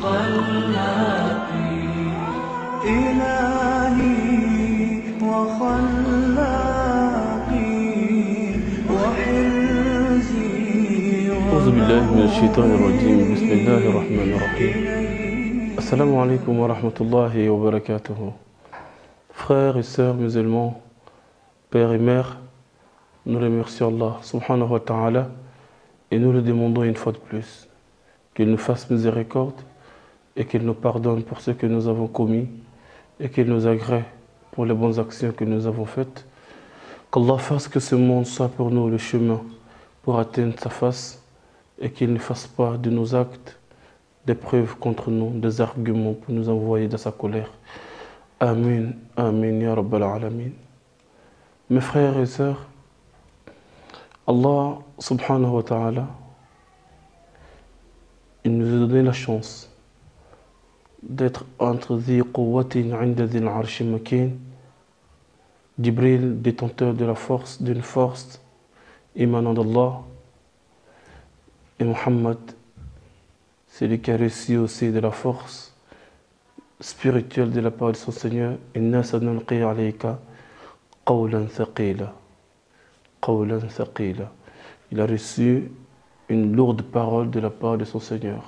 خلاقي إلهي وخلاقي وحرزي أعوذ بالله من الشيطان الرجيم بسم الله الرحمن الرحيم Assalamu alaikum wa rahmatullahi wa barakatuhu. Frères et sœurs musulmans, pères et mères, nous remercions Allah subhanahu wa ta'ala et nous le demandons une fois de plus qu'il nous fasse miséricorde et qu'il nous pardonne pour ce que nous avons commis et qu'il nous agrée pour les bonnes actions que nous avons faites. Qu'Allah fasse que ce monde soit pour nous le chemin pour atteindre sa face et qu'il ne fasse pas de nos actes des preuves contre nous, des arguments pour nous envoyer dans sa colère. Amin, amin, ya Rabbal Alamin. Mes frères et sœurs, Allah subhanahu wa ta'ala, il nous a donné la chance d'être entre Dhi Quwwatin 'inda Dhil 'Arshi Makin, Jibril, détenteur de la force, d'une force émanant d'Allah, et Muhammad, celui qui a reçu aussi de la force spirituelle de la part de son Seigneur. Inna sanulqi alayka qawlan thaqila. Qawlan thaqila. Il a reçu une lourde parole de la part de son Seigneur.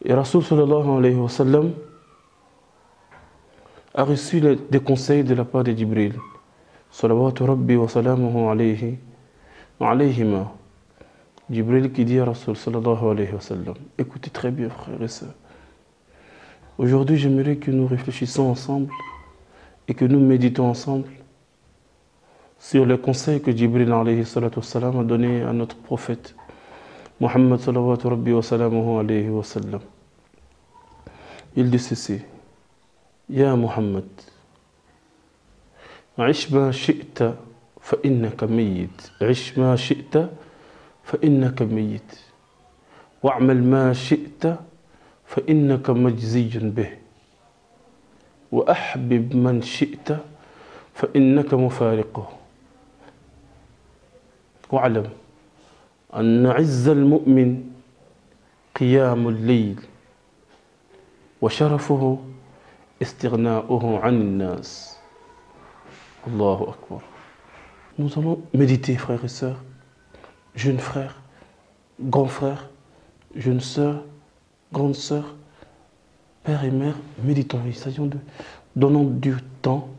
Et Rasul sallallahu alayhi wa sallam a reçu des conseils de la part de Jibril. Salawatu rabbi wa salamuhu alayhi wa alayhima. Jibril qui dit à Rasul sallallahu alayhi wa sallam, écoutez très bien frères et sœurs, aujourd'hui j'aimerais que nous réfléchissions ensemble et que nous méditons ensemble sur les conseils que Jibril alayhi salatu wassalam a donné à notre prophète Muhammad salawatu rabbi wa salamuhu alayhi wa sallam. Il dit ceci: Ya Muhammad, ish ma shi'ta fa innaka mayyit, ish ma shi'ta فإنك ميت واعمل ما شئت فإنك مجزي به وأحبب من شئت فإنك مفارقه واعلم أن عز المؤمن قيام الليل وشرفه استغناؤه عن الناس. الله أكبر. Nous allons méditer, frères et sœurs, jeunes frères, grands frères, jeunes sœurs, grandes sœurs, pères et mères, méditons. Il s'agit de donnons du temps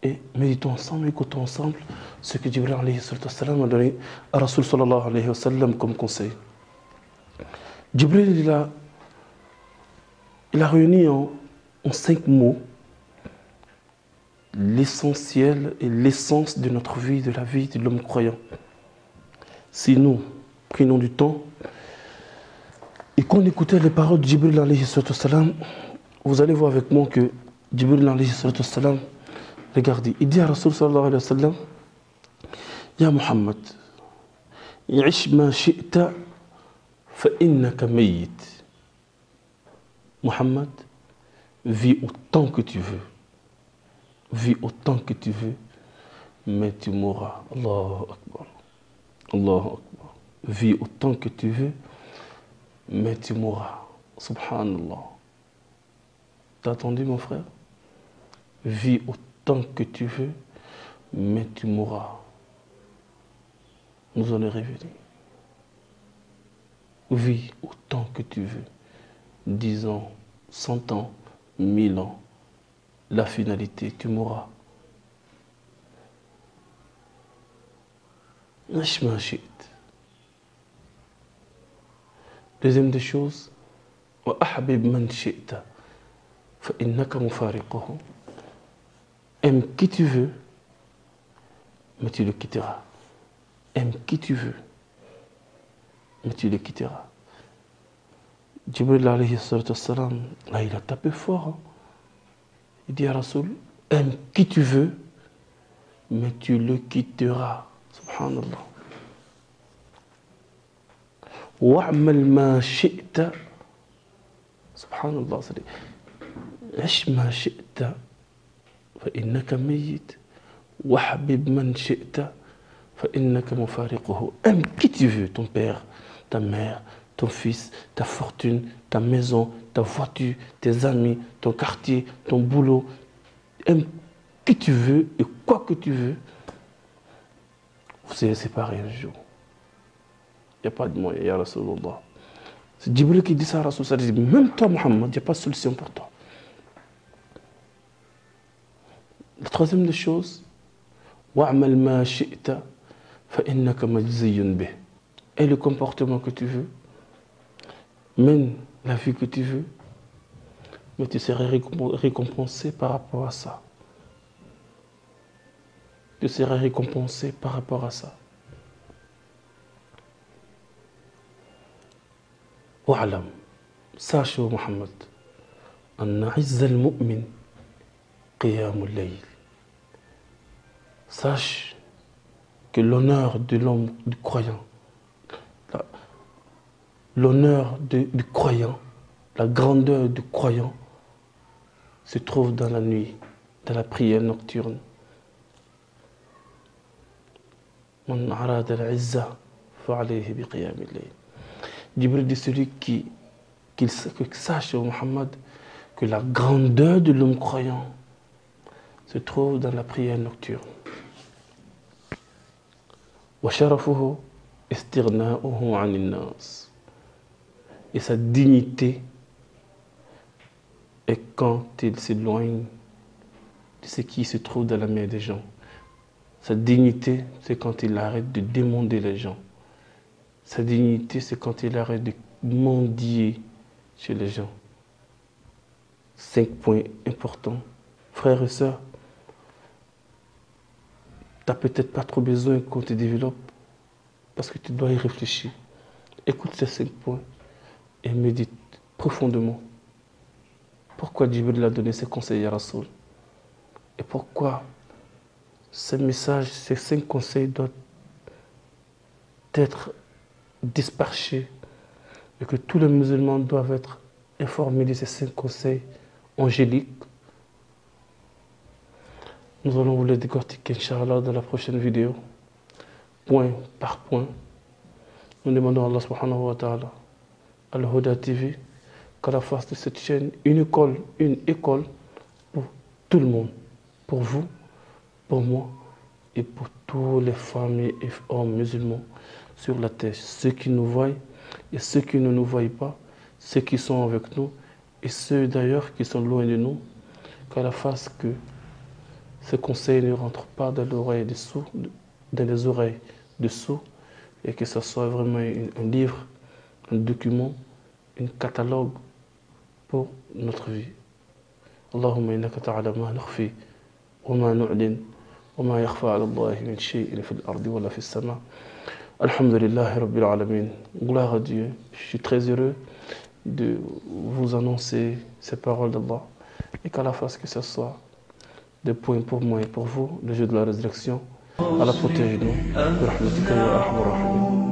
et méditons ensemble, écoutons ensemble ce que Jibril alayhi sallam a donné à Rasul sallallahu alayhi wa sallam comme conseil. Jibril, il a réuni en 5 mots l'essentiel et l'essence de notre vie, de la vie de l'homme croyant. Si nous prenons du temps et qu'on écoutait les paroles de Jibril alayhi salam, vous allez voir avec moi que Jibril alayhi salam, regardez, il dit à Rasul sallallahu alayhi wa sallam, Ya Muhammad, ish ma shi'ta fa innaka mayyit. Muhammad, vis autant que tu veux. Vis autant que tu veux, mais tu mourras. Allahu Akbar. Allahu Akbar. Vis autant que tu veux, mais tu mourras. Subhanallah. T'as entendu mon frère? Vis autant que tu veux, mais tu mourras. Nous en est révélé. Vis autant que tu veux. 10 ans, 100 ans, 1000 ans. La finalité, tu mourras. Deuxième des choses, aime qui tu veux, mais tu le quitteras. Aime qui tu veux, mais tu le quitteras. Jibril alayhi salam, là il a tapé fort. Hein. Il dit à Rasoul, aime qui tu veux, mais tu le quitteras. Subhanallah. Wa'mal ma shi'ta. Subhanallah. Ish ma shi'ta. Fa innaka mayyit. Wahbib man shi'ta. Fa innaka mufariquhu. Aime qui tu veux, ton père, ta mère, ton fils, ta fortune, ta maison, ta voiture, tes amis, ton quartier, ton boulot. Aime qui tu veux et quoi que tu veux. Vous serez séparés un jour. Il n'y a pas de moyen, ya Rasulullah. C'est Djibril qui dit ça à Rasulullah. Même toi, Mohammed, il n'y a pas de solution pour toi. La troisième des choses, wa'amal ma shi'ta fa innaka majziyun bih. Et le comportement que tu veux, mène la vie que tu veux, mais tu seras récompensé par rapport à ça. Tu seras récompensé par rapport à ça. Wa'alam, sache, Mohammed, anna izza al-mu'min qiyamul layl. Sache que l'honneur de l'homme, du croyant, l'honneur du croyant, la grandeur du croyant se trouve dans la nuit, dans la prière nocturne. Man arada al-izza fa alayhi bi qiyamil layl. Djibril dit celui qui sache, Mohammed, que la grandeur de l'homme croyant se trouve dans la prière nocturne. Wa sharafuhu istighna'uhu 'anil nas. Et sa dignité est quand il s'éloigne de ce qui se trouve dans la main des gens. Sa dignité, c'est quand il arrête de demander les gens. Sa dignité, c'est quand il arrête de mendier chez les gens. 5 points importants. Frères et sœurs, tu n'as peut-être pas trop besoin qu'on te développe parce que tu dois y réfléchir. Écoute ces 5 points et médite profondément. Pourquoi Djibril a donné ses conseils à Rasoul? Et pourquoi ces messages, ces 5 conseils doivent être dispatchés et que tous les musulmans doivent être informés de ces 5 conseils angéliques? Nous allons vous les décortiquer, Inch'Allah, dans la prochaine vidéo, point par point. Nous demandons à Allah subhanahu wa ta'ala, à Al-Huda TV, qu'à la face de cette chaîne, une école pour tout le monde, pour vous, pour moi et pour toutes les familles et hommes musulmans sur la terre, ceux qui nous voient et ceux qui ne nous voient pas, ceux qui sont avec nous et ceux d'ailleurs qui sont loin de nous, qu'à la face que ces conseils ne rentrent pas dans l'oreille des sourds, dans les oreilles des sourds, et que ce soit vraiment un livre, un document, un catalogue pour notre vie. Allahumma innaka ta'ala ma nakhfi wa ma nu'lin wa ma yakhfa 'ala Allahi min shay'in fil ardi wa la fis sama. Alhamdulillahi rabbil alamin. Gloire à Dieu. Je suis très heureux de vous annoncer ces paroles d'Allah et qu'à la face que ce soit des points pour moi et pour vous, le jour de la résurrection. Allah protège-nous. Birahmatika ya arhamar rahimin.